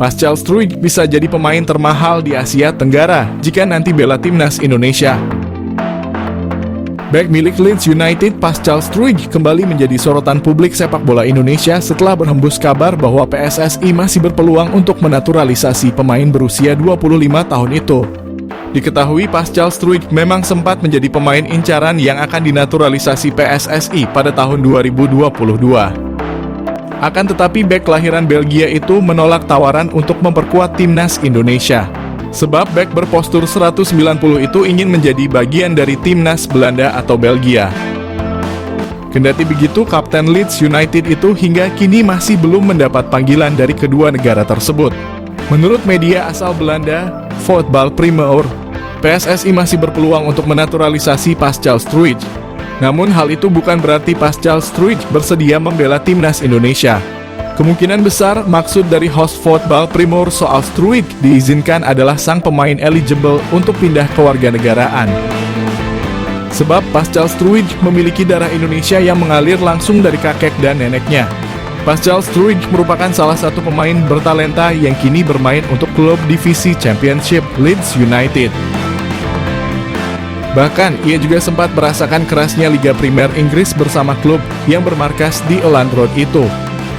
Pascal Struijk bisa jadi pemain termahal di Asia Tenggara jika nanti bela timnas Indonesia. Bek milik Leeds United, Pascal Struijk kembali menjadi sorotan publik sepak bola Indonesia setelah berhembus kabar bahwa PSSI masih berpeluang untuk menaturalisasi pemain berusia 25 tahun itu. Diketahui Pascal Struijk memang sempat menjadi pemain incaran yang akan dinaturalisasi PSSI pada tahun 2022. Akan tetapi bek kelahiran Belgia itu menolak tawaran untuk memperkuat timnas Indonesia. Sebab bek berpostur 190 itu ingin menjadi bagian dari timnas Belanda atau Belgia. Kendati begitu, Kapten Leeds United itu hingga kini masih belum mendapat panggilan dari kedua negara tersebut. Menurut media asal Belanda, Voetbal Primeur, PSSI masih berpeluang untuk menaturalisasi Pascal Struijk. Namun hal itu bukan berarti Pascal Struijk bersedia membela timnas Indonesia. Kemungkinan besar maksud dari host Voetbal Primeur soal Struijk diizinkan adalah sang pemain eligible untuk pindah kewarganegaraan. Sebab Pascal Struijk memiliki darah Indonesia yang mengalir langsung dari kakek dan neneknya. Pascal Struijk merupakan salah satu pemain bertalenta yang kini bermain untuk klub divisi Championship Leeds United. Bahkan, ia juga sempat merasakan kerasnya Liga Primer Inggris bersama klub yang bermarkas di Elland Road itu.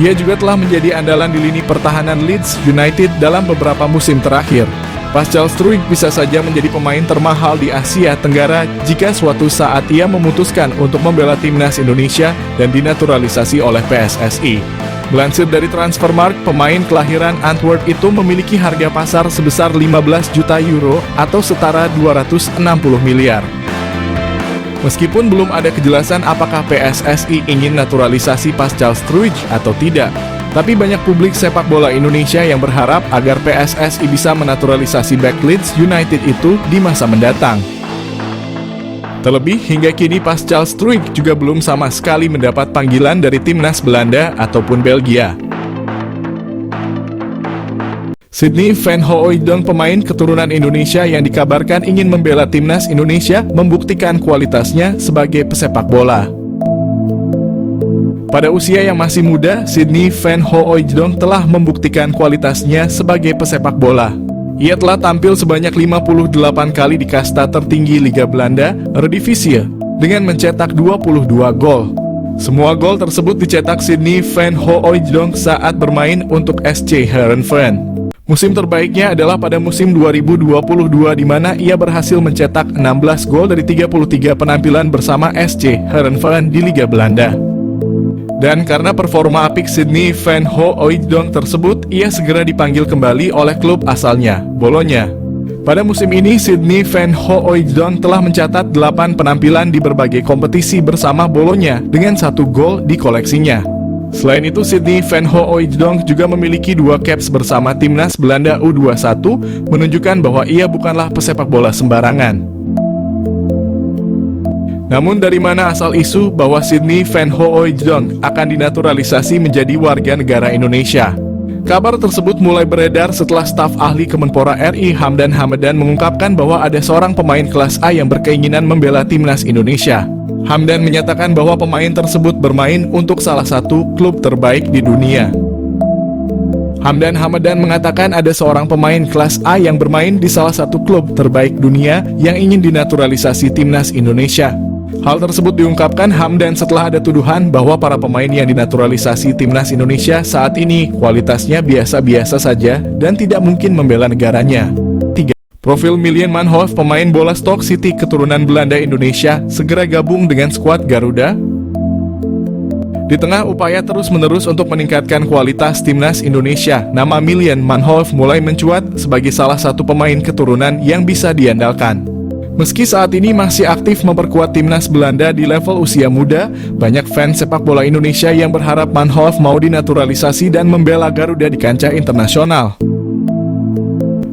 Ia juga telah menjadi andalan di lini pertahanan Leeds United dalam beberapa musim terakhir. Pascal Struijk bisa saja menjadi pemain termahal di Asia Tenggara jika suatu saat ia memutuskan untuk membela timnas Indonesia dan dinaturalisasi oleh PSSI. Melansir dari Transfermarkt, pemain kelahiran Antwerp itu memiliki harga pasar sebesar 15 juta euro atau setara 260 miliar. Meskipun belum ada kejelasan apakah PSSI ingin naturalisasi Pascal Struijk atau tidak, tapi banyak publik sepak bola Indonesia yang berharap agar PSSI bisa menaturalisasi bek Leeds United itu di masa mendatang. Terlebih, hingga kini Pascal Struijk juga belum sama sekali mendapat panggilan dari timnas Belanda ataupun Belgia. Sydney Van Hooijdonk, pemain keturunan Indonesia yang dikabarkan ingin membela timnas Indonesia, membuktikan kualitasnya sebagai pesepak bola. Pada usia yang masih muda, Sydney Van Hooijdonk telah membuktikan kualitasnya sebagai pesepak bola. Ia telah tampil sebanyak 58 kali di kasta tertinggi Liga Belanda, Eredivisie, dengan mencetak 22 gol. Semua gol tersebut dicetak Sydney Van Hooijdonk saat bermain untuk SC Heerenveen. Musim terbaiknya adalah pada musim 2022 di mana ia berhasil mencetak 16 gol dari 33 penampilan bersama SC Heerenveen di Liga Belanda. Dan karena performa apik Sydney Van Hooijdonk tersebut, ia segera dipanggil kembali oleh klub asalnya, Bologna. Pada musim ini, Sydney Van Hooijdonk telah mencatat 8 penampilan di berbagai kompetisi bersama Bologna dengan 1 gol di koleksinya. Selain itu, Sydney Van Hooijdonk juga memiliki 2 caps bersama timnas Belanda U21, menunjukkan bahwa ia bukanlah pesepak bola sembarangan. Namun dari mana asal isu bahwa Sydney Van Hooijdonk akan dinaturalisasi menjadi warga negara Indonesia? Kabar tersebut mulai beredar setelah staf ahli Kemenpora RI Hamdan Hamadan mengungkapkan bahwa ada seorang pemain kelas A yang berkeinginan membela timnas Indonesia. Hamdan menyatakan bahwa pemain tersebut bermain untuk salah satu klub terbaik di dunia. Hamdan Hamadan mengatakan ada seorang pemain kelas A yang bermain di salah satu klub terbaik dunia yang ingin dinaturalisasi timnas Indonesia. Hal tersebut diungkapkan Hamdan setelah ada tuduhan bahwa para pemain yang dinaturalisasi timnas Indonesia saat ini kualitasnya biasa-biasa saja dan tidak mungkin membela negaranya. Profil Miljan Manhoef, pemain bola Stoke City keturunan Belanda Indonesia, segera gabung dengan skuad Garuda. Di tengah upaya terus-menerus untuk meningkatkan kualitas timnas Indonesia, nama Miljan Manhoef mulai mencuat sebagai salah satu pemain keturunan yang bisa diandalkan. Meski saat ini masih aktif memperkuat timnas Belanda di level usia muda, banyak fans sepak bola Indonesia yang berharap Manhoef mau dinaturalisasi dan membela Garuda di kancah internasional.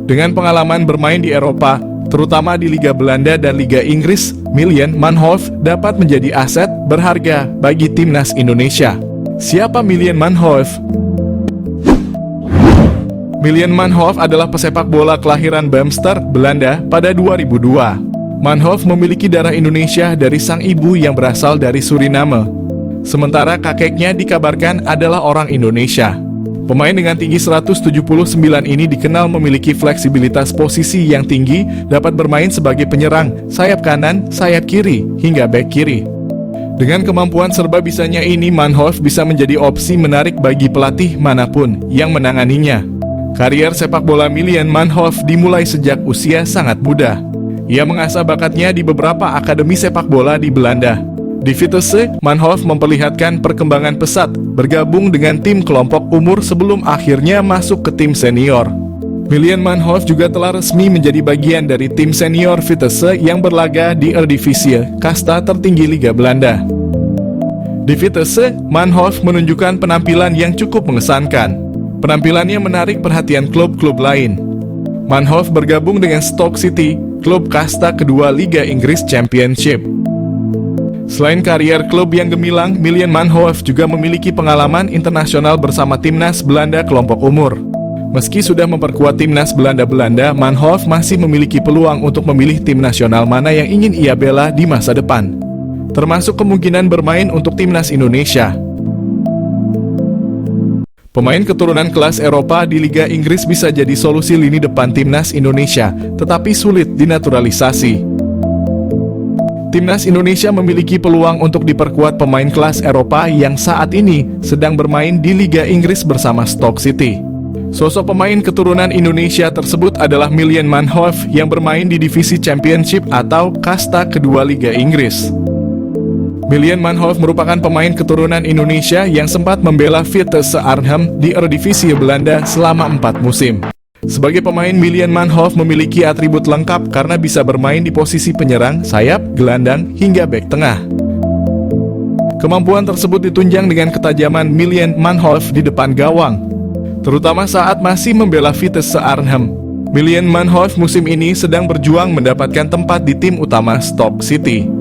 Dengan pengalaman bermain di Eropa, terutama di Liga Belanda dan Liga Inggris, Miljan Manhoef dapat menjadi aset berharga bagi timnas Indonesia. Siapa Miljan Manhoef? Miljan Manhoef adalah pesepak bola kelahiran Bamster, Belanda pada 2002. Manhoef memiliki darah Indonesia dari sang ibu yang berasal dari Suriname. Sementara kakeknya dikabarkan adalah orang Indonesia. Pemain dengan tinggi 179 ini dikenal memiliki fleksibilitas posisi yang tinggi, dapat bermain sebagai penyerang, sayap kanan, sayap kiri, hingga bek kiri. Dengan kemampuan serba bisanya ini, Manhoef bisa menjadi opsi menarik bagi pelatih manapun yang menanganinya. Karier sepak bola Milan Manhoef dimulai sejak usia sangat muda. Ia mengasah bakatnya di beberapa akademi sepak bola di Belanda. Di Vitesse, Manhoef memperlihatkan perkembangan pesat, bergabung dengan tim kelompok umur sebelum akhirnya masuk ke tim senior. Milan Manhoef juga telah resmi menjadi bagian dari tim senior Vitesse yang berlaga di Eredivisie, kasta tertinggi Liga Belanda. Di Vitesse, Manhoef menunjukkan penampilan yang cukup mengesankan. Penampilannya menarik perhatian klub-klub lain. Manhoef bergabung dengan Stoke City, klub kasta kedua Liga Inggris Championship. Selain karier klub yang gemilang, Milan Manhoef juga memiliki pengalaman internasional bersama timnas Belanda kelompok umur. Meski sudah memperkuat timnas Belanda, Manhoef masih memiliki peluang untuk memilih tim nasional mana yang ingin ia bela di masa depan, termasuk kemungkinan bermain untuk timnas Indonesia. Pemain keturunan kelas Eropa di Liga Inggris bisa jadi solusi lini depan timnas Indonesia, tetapi sulit dinaturalisasi. Timnas Indonesia memiliki peluang untuk diperkuat pemain kelas Eropa yang saat ini sedang bermain di Liga Inggris bersama Stoke City. Sosok pemain keturunan Indonesia tersebut adalah Milan Manhoef yang bermain di divisi Championship atau kasta kedua Liga Inggris. Milan Manhoef merupakan pemain keturunan Indonesia yang sempat membela Vitesse Arnhem di Eredivisie Belanda selama 4 musim. Sebagai pemain, Milan Manhoef memiliki atribut lengkap karena bisa bermain di posisi penyerang, sayap, gelandang, hingga bek tengah. Kemampuan tersebut ditunjang dengan ketajaman Milan Manhoef di depan gawang, terutama saat masih membela Vitesse Arnhem. Milan Manhoef musim ini sedang berjuang mendapatkan tempat di tim utama Stoke City.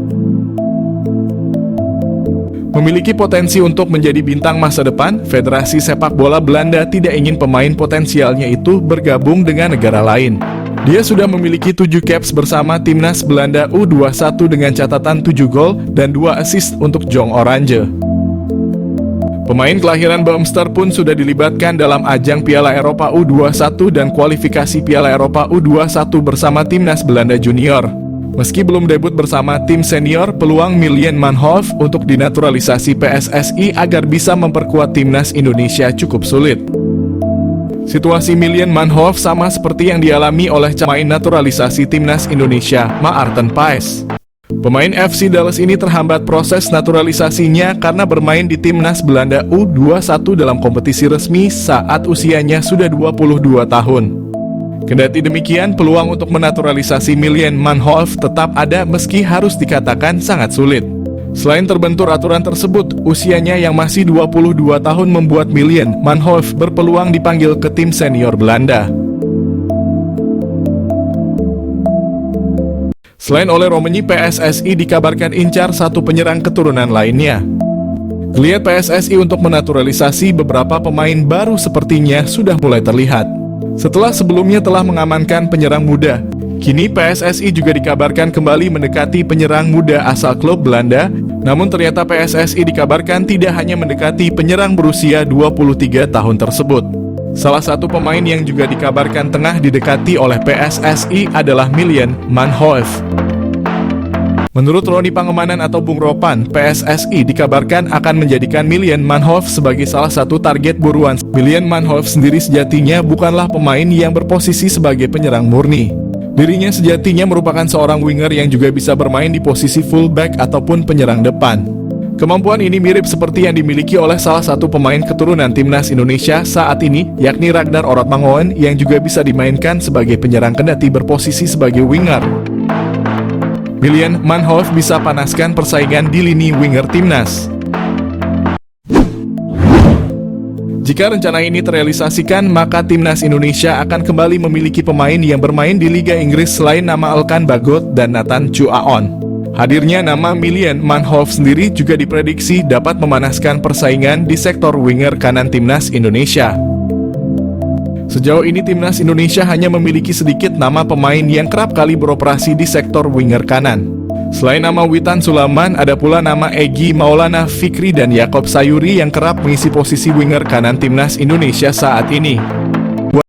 Memiliki potensi untuk menjadi bintang masa depan, Federasi Sepak Bola Belanda tidak ingin pemain potensialnya itu bergabung dengan negara lain. Dia sudah memiliki 7 caps bersama timnas Belanda U21 dengan catatan 7 gol dan 2 assist untuk Jong Oranje. Pemain kelahiran Beemster pun sudah dilibatkan dalam ajang Piala Eropa U21 dan kualifikasi Piala Eropa U21 bersama timnas Belanda Junior. Meski belum debut bersama tim senior, peluang Milan Manhoef untuk dinaturalisasi PSSI agar bisa memperkuat timnas Indonesia cukup sulit. Situasi Milan Manhoef sama seperti yang dialami oleh pemain naturalisasi timnas Indonesia, Maarten Paes. Pemain FC Dallas ini terhambat proses naturalisasinya karena bermain di timnas Belanda U21 dalam kompetisi resmi saat usianya sudah 22 tahun. Kendati demikian, peluang untuk menaturalisasi Milan Manhoef tetap ada meski harus dikatakan sangat sulit. Selain terbentur aturan tersebut, usianya yang masih 22 tahun membuat Milan Manhoef berpeluang dipanggil ke tim senior Belanda. Selain oleh Romeni, PSSI dikabarkan incar satu penyerang keturunan lainnya. Geliat PSSI untuk menaturalisasi beberapa pemain baru sepertinya sudah mulai terlihat. Setelah sebelumnya telah mengamankan penyerang muda, kini PSSI juga dikabarkan kembali mendekati penyerang muda asal klub Belanda. Namun ternyata PSSI dikabarkan tidak hanya mendekati penyerang berusia 23 tahun tersebut. Salah satu pemain yang juga dikabarkan tengah didekati oleh PSSI adalah Milan Manhoef. Menurut Roni Pangemanan atau Bung Ropan, PSSI dikabarkan akan menjadikan Milan Manhoef sebagai salah satu target buruan. Milan Manhoef sendiri sejatinya bukanlah pemain yang berposisi sebagai penyerang murni. Dirinya sejatinya merupakan seorang winger yang juga bisa bermain di posisi fullback ataupun penyerang depan. Kemampuan ini mirip seperti yang dimiliki oleh salah satu pemain keturunan timnas Indonesia saat ini, yakni Ragnar Orotmangoen yang juga bisa dimainkan sebagai penyerang kendati berposisi sebagai winger. Milan Manhoef bisa panaskan persaingan di lini winger timnas. Jika rencana ini terrealisasikan, maka timnas Indonesia akan kembali memiliki pemain yang bermain di Liga Inggris selain nama Elkan Bagot dan Nathan Chuaon. Hadirnya nama Milan Manhoef sendiri juga diprediksi dapat memanaskan persaingan di sektor winger kanan timnas Indonesia. Sejauh ini timnas Indonesia hanya memiliki sedikit nama pemain yang kerap kali beroperasi di sektor winger kanan. Selain nama Witan Sulaiman, ada pula nama Egy Maulana Fikri dan Yakob Sayuri yang kerap mengisi posisi winger kanan timnas Indonesia saat ini.